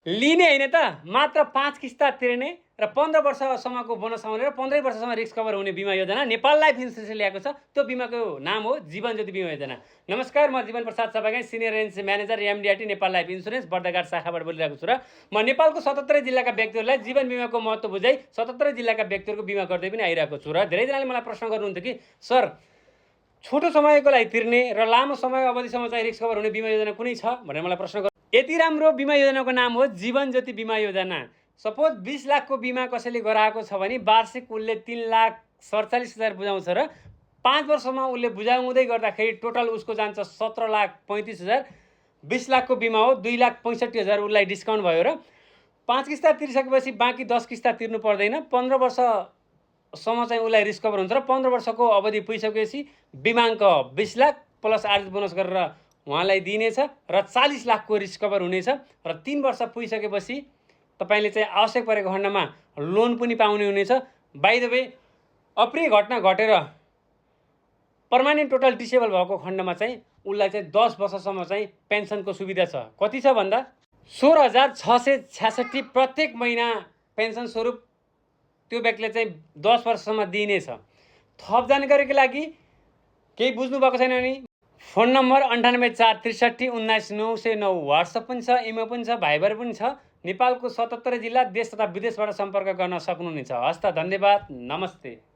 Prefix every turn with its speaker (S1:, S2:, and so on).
S1: लिने हैन त, मात्र 5 किस्ता तिर्ने र 15 वर्षसम्मको बोनस आउने र 15 वर्षसम्म रिस्क कभर हुने बिमा योजना नेपाल लाइफ इन्स्योरेन्सले ल्याएको छ। त्यो बिमाको नाम हो जीवन ज्योति बिमा योजना। नमस्कार, म Jeevan Prasad Sabagai, senior agency manager MDRT Nepal life insurance Bardaghat शाखाबाट बोलिरहेको छु र म नेपालको 77 जिल्लाका व्यक्तिहरूलाई जीवन बिमाको महत्त्व बुझाइ 77 जिल्लाका व्यक्तिहरूको बिमा गर्दै पनि आइरहेको छु। र धेरैजनाले मलाई प्रश्न गर्नुहुन्थ्यो कि सर, छोटो समयको लागि तिर्ने र लामो समय अवधिसम्म चाहिँ रिस्क कभर हुने बिमा योजना कुनै छ भनेर मलाई प्रश्न गर्नु। यति राम्रो बिमा योजनाको नाम हो जीवन ज्योति बिमा योजना। सपोज 20 लाखको बिमा कसैले गराएको छ भने वार्षिक उसले 3,47,000 बुझाउँछ र 5 वर्षमा उसले बुझाउँदै गर्दाखेरि टोटल उसको जान्छ 17,35,000। 20 लाखको बिमा हो, 2,65,000 उसलाई डिस्काउन्ट भयो र 5 किस्ता तिरिसकेपछि बाँकी 10 किस्ता तिर्नु पर्दैन। 15 वर्षसम्म चाहिँ उसलाई रिस्क कभर हुन्छ र 15 वर्षको अवधि पुगिसकेपछि बिमाङ्क 20 लाख प्लस आर्थिक बोनस गरेर उहाँलाई दिइनेछ र 40 लाखको रिस्क कभर हुनेछ र 3 वर्ष पुगिसकेपछि तपाईँले चाहिँ आवश्यक परेको खण्डमा लोन पनि पाउने हुनेछ। बाइ द वे, अप्रिय घटना घटेर पर्मानेन्ट टोटल डिसेबल भएको खण्डमा चाहिँ उसलाई चाहिँ 10 वर्षसम्म चाहिँ पेन्सनको सुविधा छ। कति छ भन्दा 16,666 प्रत्येक महिना पेन्सन स्वरूप त्यो व्यक्तिले चाहिँ 10 वर्षसम्म दिइनेछ। थप जानकारीको लागि केही बुझ्नु भएको छैन भने फोन नम्बर 98,463,19,909 वाट्सएप पनि छ, इमेल पनि छ, भाइबर पनि छ। नेपालको 77 जिल्ला, देश तथा विदेशबाट सम्पर्क गर्न सक्नुहुनेछ। हस्त, धन्यवाद, नमस्ते।